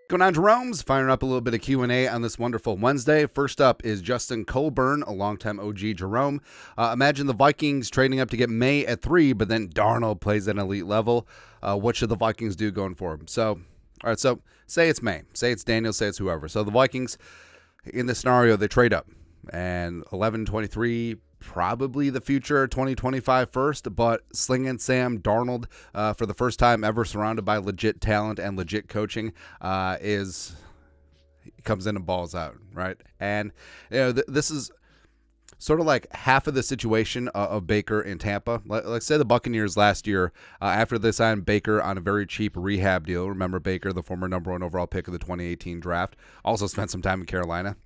Going on, Jeromes, firing up a little bit of Q&A on this wonderful Wednesday. First up is Justin Colburn, a longtime OG Jerome. Imagine the Vikings trading up to get May at 3, but then Darnold plays at an elite level. What should the Vikings do going forward? So say it's May. Say it's Daniel. Say it's whoever. So the Vikings, in this scenario, they trade up. And 11-23, probably the future 2025 first, but slinging Sam Darnold for the first time ever surrounded by legit talent and legit coaching comes in and balls out, right? And this is sort of like half of the situation of Baker in Tampa. Like say the Buccaneers last year, after they signed Baker on a very cheap rehab deal. Remember Baker, the former number 1 overall pick of the 2018 draft, also spent some time in Carolina.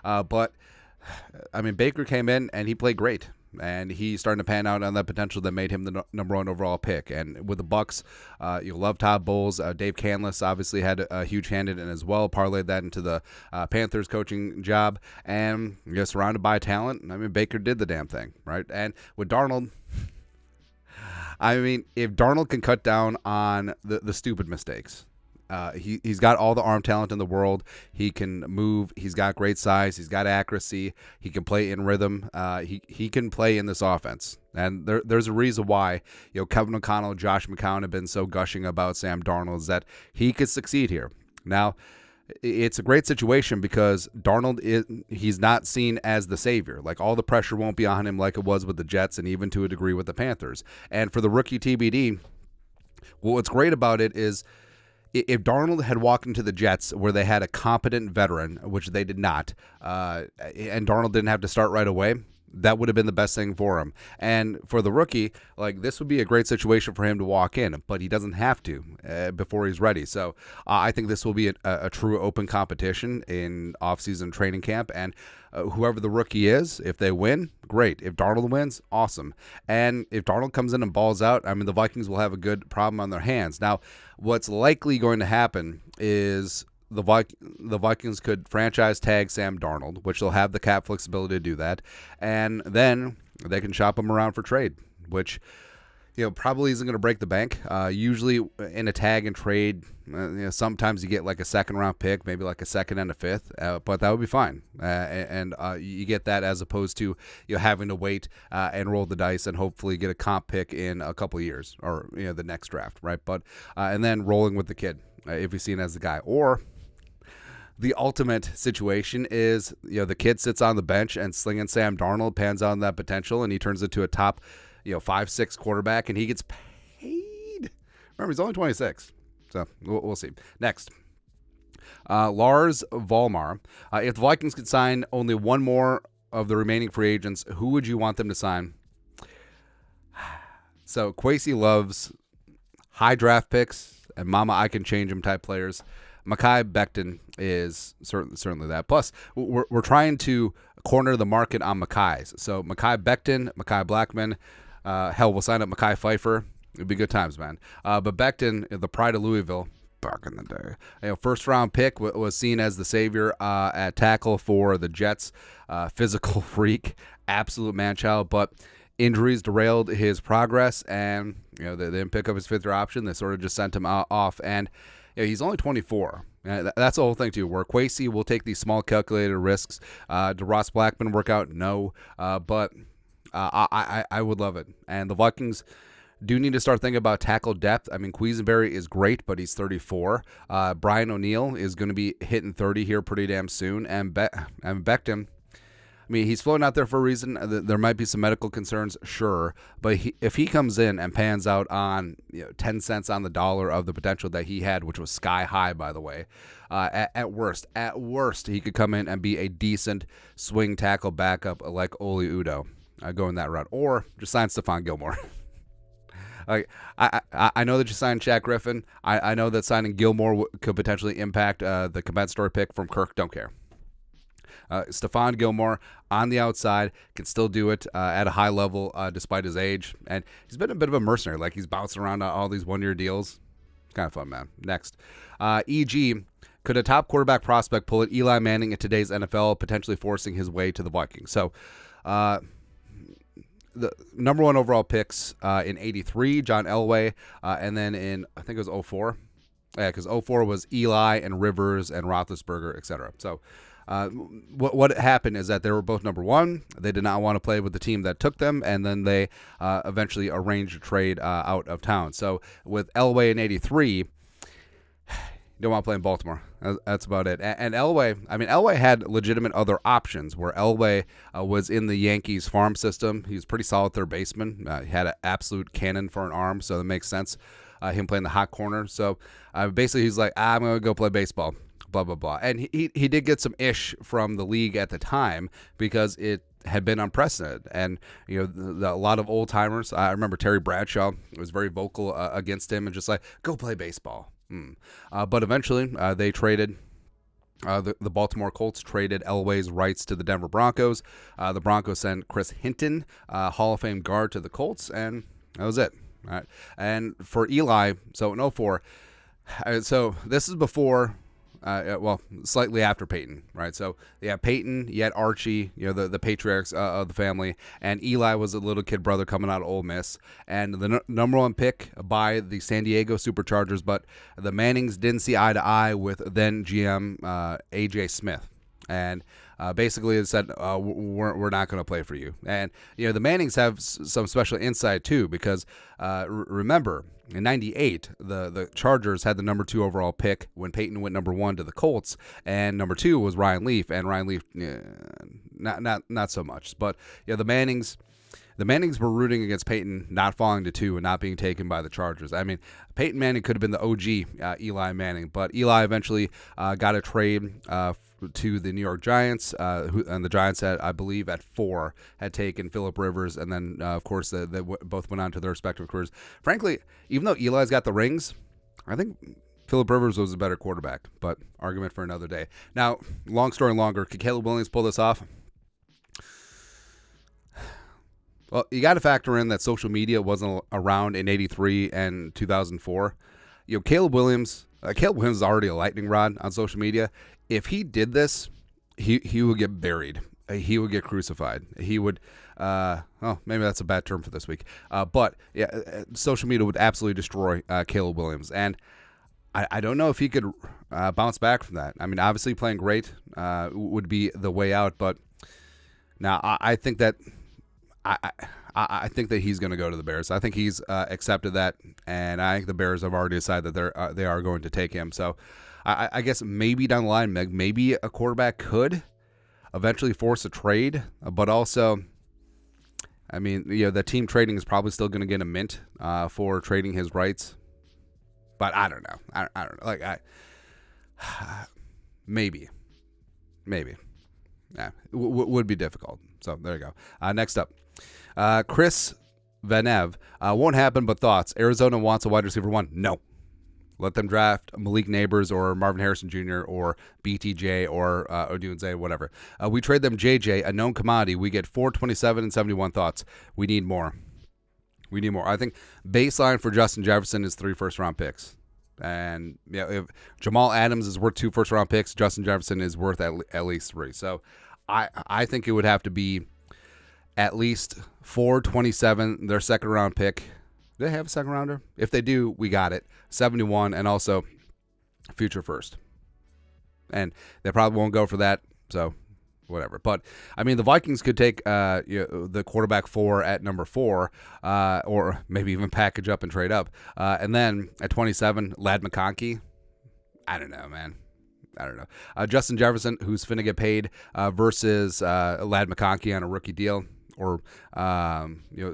But I mean, Baker came in and he played great, and he's starting to pan out on that potential that made him the number 1 overall pick. And with the Bucs, you'll love Todd Bowles. Dave Canlis obviously had a huge hand in it as well. Parlayed that into the Panthers coaching job, and you're surrounded by talent. I mean, Baker did the damn thing, right? And with Darnold, I mean, if Darnold can cut down on the stupid mistakes. He's got all the arm talent in the world. He can move. He's got great size. He's got accuracy. He can play in rhythm. He can play in this offense. And there's a reason why Kevin O'Connell, Josh McCown have been so gushing about Sam Darnold, is that he could succeed here. Now, it's a great situation because Darnold he's not seen as the savior. Like, all the pressure won't be on him like it was with the Jets and even to a degree with the Panthers. And for the rookie TBD, what's great about it is, if Darnold had walked into the Jets where they had a competent veteran, which they did not, and Darnold didn't have to start right away, that would have been the best thing for him. And for the rookie, like, this would be a great situation for him to walk in, but he doesn't have to before he's ready. So I think this will be a true open competition in offseason training camp. And whoever the rookie is, if they win, great. If Darnold wins, awesome. And if Darnold comes in and balls out, I mean, the Vikings will have a good problem on their hands. Now, what's likely going to happen is the Vikings could franchise tag Sam Darnold, which they'll have the cap flexibility to do that, and then they can shop him around for trade, which probably isn't going to break the bank. Usually in a tag and trade, sometimes you get like a second round pick, maybe like a second and a fifth, but that would be fine. And you get that as opposed to having to wait and roll the dice and hopefully get a comp pick in a couple of years or the next draft, right? But and then rolling with the kid if you see him as the guy. Or the ultimate situation is the kid sits on the bench and slinging Sam Darnold pans out on that potential and he turns into a top 5-6 quarterback, and he gets paid. Remember, he's only 26, so we'll see. Next, Lars Volmar. If the Vikings could sign only one more of the remaining free agents, who would you want them to sign? So Kwesi loves high draft picks and mama I can change them type players. Mekhi Becton is certainly that. Plus, we're trying to corner the market on Mekhi's. So Mekhi Becton, Mekhi Blackman, hell, we'll sign up Mekhi Pfeiffer. It'd be good times, man. But Becton, the pride of Louisville, back in the day, first round pick, was seen as the savior at tackle for the Jets. Physical freak, absolute man-child, but injuries derailed his progress, and they didn't pick up his fifth-year option. They sort of just sent him off, and he's only 24. That's the whole thing, too, where Kwesi will take these small calculated risks. Do Ross Blackman work out? No. But I would love it. And the Vikings do need to start thinking about tackle depth. I mean, Quisenberry is great, but he's 34. Brian O'Neill is going to be hitting 30 here pretty damn soon. And Becton, I mean, he's floating out there for a reason. There might be some medical concerns, sure. But if he comes in and pans out on 10 cents on the dollar of the potential that he had, which was sky high, by the way, at worst, he could come in and be a decent swing tackle backup like Oli Udoh, going that route. Or just sign Stephon Gilmore. I know that you signed Shaq Griffin. I know that signing Gilmore could potentially impact the compensatory pick from Kirk. Don't care. Stephon Gilmore on the outside can still do it at a high level despite his age. And he's been a bit of a mercenary. Like, he's bouncing around all these one-year deals. It's kind of fun, man. Next. E.g., could a top quarterback prospect pull at Eli Manning in today's NFL, potentially forcing his way to the Vikings? So, the number 1 overall picks in 83, John Elway, and then in, I think it was 04, Yeah, because 04 was Eli and Rivers and Roethlisberger, etc. So what happened is that they were both number one. They did not want to play with the team that took them, and then they eventually arranged a trade out of town. So with Elway in 83, you don't want to play in Baltimore. That's about it. And Elway had legitimate other options where Elway was in the Yankees farm system. He was pretty solid third baseman. He had an absolute cannon for an arm, so that makes sense. Him playing the hot corner. So basically he's like, I'm going to go play baseball, blah, blah, blah. And he did get some ish from the league at the time because it had been unprecedented. And, a lot of old timers, I remember Terry Bradshaw was very vocal against him and just like, go play baseball. But eventually they traded. The Baltimore Colts traded Elway's rights to the Denver Broncos. The Broncos sent Chris Hinton, Hall of Fame guard, to the Colts, and that was it. All right. And for Eli, so in 04, so this is before, slightly after Peyton, right? So you had Peyton, you had Archie, the patriarchs of the family, and Eli was a little kid brother coming out of Ole Miss, and the number one pick by the San Diego Superchargers, but the Mannings didn't see eye to eye with then GM A.J. Smith. And basically it said, we're not going to play for you. And, the Mannings have some special insight, too, because remember, in 98, the Chargers had the number 2 overall pick when Peyton went number 1 to the Colts, and number 2 was Ryan Leaf, and Ryan Leaf, not so much. But, the Mannings were rooting against Peyton not falling to 2 and not being taken by the Chargers. I mean, Peyton Manning could have been the OG Eli Manning, but Eli eventually got a trade to the New York Giants, and the Giants had, I believe, at 4 had taken Phillip Rivers, and then of course they both went on to their respective careers. Frankly, even though Eli's got the rings, I think Phillip Rivers was a better quarterback, but argument for another day. Now, long story longer, could Caleb Williams pull this off? Well, you got to factor in that social media wasn't around in 83 and 2004. Caleb Williams is already a lightning rod on social media. If he did this, he would get buried. He would get crucified. He would, maybe that's a bad term for this week. But yeah, social media would absolutely destroy Caleb Williams. And I don't know if he could bounce back from that. I mean, obviously playing great would be the way out. But now I think that I think that he's going to go to the Bears. I think he's accepted that, and I think the Bears have already decided that they are going to take him. So I guess maybe down the line, maybe a quarterback could eventually force a trade, but also, I mean, the team trading is probably still going to get a mint for trading his rights. But I don't know. I don't know. Like maybe. Yeah, would be difficult. So there you go. Next up. Chris Vanev, won't happen, but thoughts. Arizona wants a wide receiver 1. No. Let them draft Malik Neighbors or Marvin Harrison Jr. or BTJ or Odunze, whatever. We trade them JJ, a known commodity. We get 427 and 71 thoughts. We need more. I think baseline for Justin Jefferson is 3 first-round picks. And if Jamal Adams is worth 2 first-round picks, Justin Jefferson is worth at least 3. So I think it would have to be at least 427, their second-round pick. Do they have a second rounder? If they do, we got it. 71, and also future first. And they probably won't go for that, so whatever. But, I mean, the Vikings could take the quarterback 4 at number 4, or maybe even package up and trade up. And then at 27, Ladd McConkey. I don't know, man. I don't know. Justin Jefferson, who's finna get paid, versus Ladd McConkey on a rookie deal. Or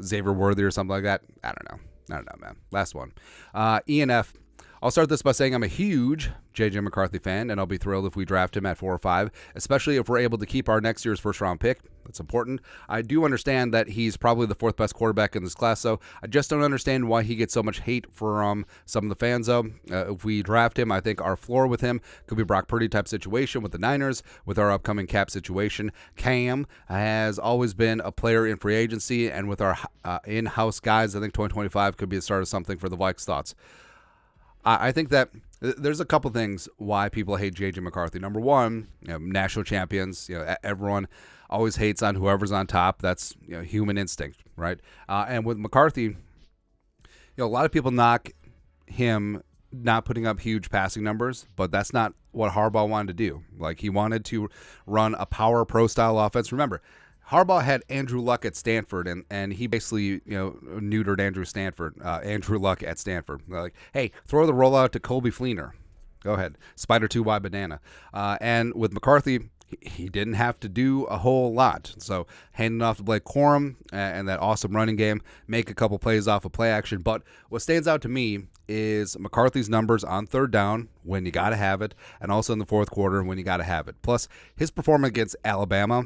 Xavier Worthy or something like that. I don't know, man. Last one. ENF. I'll start this by saying I'm a huge J.J. McCarthy fan, and I'll be thrilled if we draft him at 4 or 5, especially if we're able to keep our next year's first-round pick. That's important. I do understand that he's probably the 4th best quarterback in this class, so I just don't understand why he gets so much hate from some of the fans, though. If we draft him, I think our floor with him could be Brock Purdy type situation with the Niners, with our upcoming cap situation. Cam has always been a player in free agency, and with our in-house guys, I think 2025 could be the start of something for the Vikes. Thoughts? I think that there's a couple things why people hate J.J. McCarthy. Number one, national champions. Everyone always hates on whoever's on top. That's human instinct, right? And with McCarthy, a lot of people knock him not putting up huge passing numbers, but that's not what Harbaugh wanted to do. Like, he wanted to run a power pro style offense. Remember, Harbaugh had Andrew Luck at Stanford, and he basically, neutered Andrew Luck at Stanford. Like, hey, throw the rollout to Colby Fleener. Go ahead. Spider 2 wide banana. And with McCarthy, he didn't have to do a whole lot. So handing off to Blake Corum and that awesome running game, make a couple plays off of play action. But what stands out to me is McCarthy's numbers on third down when you got to have it, and also in the fourth quarter when you got to have it. Plus, his performance against Alabama,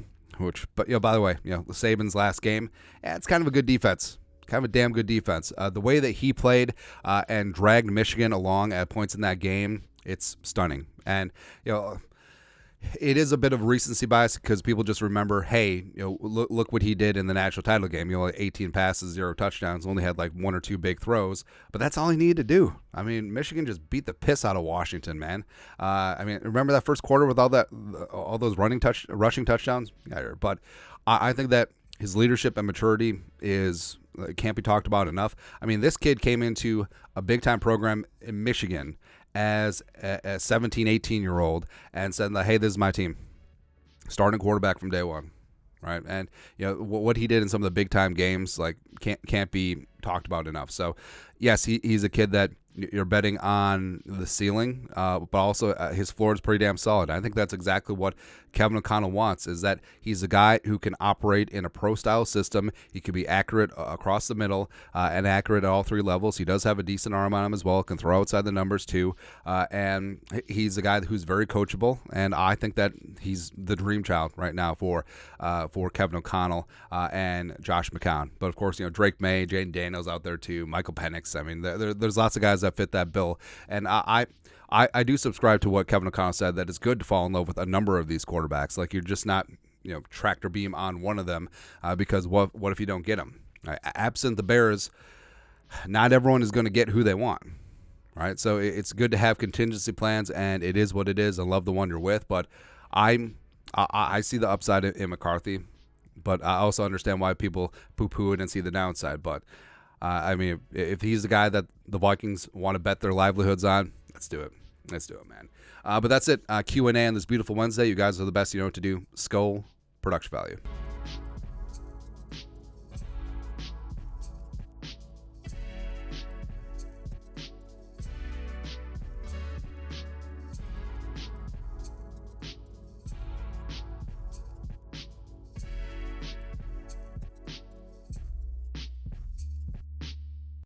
but by the way, Saban's last game, it's kind of a good defense. Kind of a damn good defense. The way that he played and dragged Michigan along at points in that game, it's stunning. And, it is a bit of recency bias because people just remember, hey, look what he did in the national title game. 18 passes, 0 touchdowns, only had like 1 or 2 big throws, but that's all he needed to do. I mean, Michigan just beat the piss out of Washington, man. Remember that first quarter with all those rushing touchdowns? Yeah, but I think that his leadership and maturity can't be talked about enough. I mean, this kid came into a big-time program in Michigan as a 17, 18-year-old and said, hey, this is my team. Starting quarterback from day one, right? And, what he did in some of the big-time games, like, can't be talked about enough. So, yes, he's a kid that you're betting on the ceiling, but also his floor is pretty damn solid. I think that's exactly what Kevin O'Connell wants, is that he's a guy who can operate in a pro-style system. He can be accurate across the middle and accurate at all 3 levels. He does have a decent arm on him as well, can throw outside the numbers too, and he's a guy who's very coachable, and I think that he's the dream child right now for Kevin O'Connell and Josh McCown. But, of course, Drake May, Jaden Daniels out there too, Michael Penix. I mean, there's lots of guys that fit that bill, and I do subscribe to what Kevin O'Connell said, that it's good to fall in love with a number of these quarterbacks. Like, you're just not tractor beam on one of them because what if you don't get them? Right? Absent the Bears, not everyone is going to get who they want. Right, so it's good to have contingency plans, and it is what it is. I love the one you're with, but I see the upside in McCarthy, but I also understand why people poo-poo it and see the downside. But if he's the guy that the Vikings want to bet their livelihoods on, let's do it. Let's do it, man. But that's it. Q&A on this beautiful Wednesday. You guys are the best. You know what to do. Skull production value.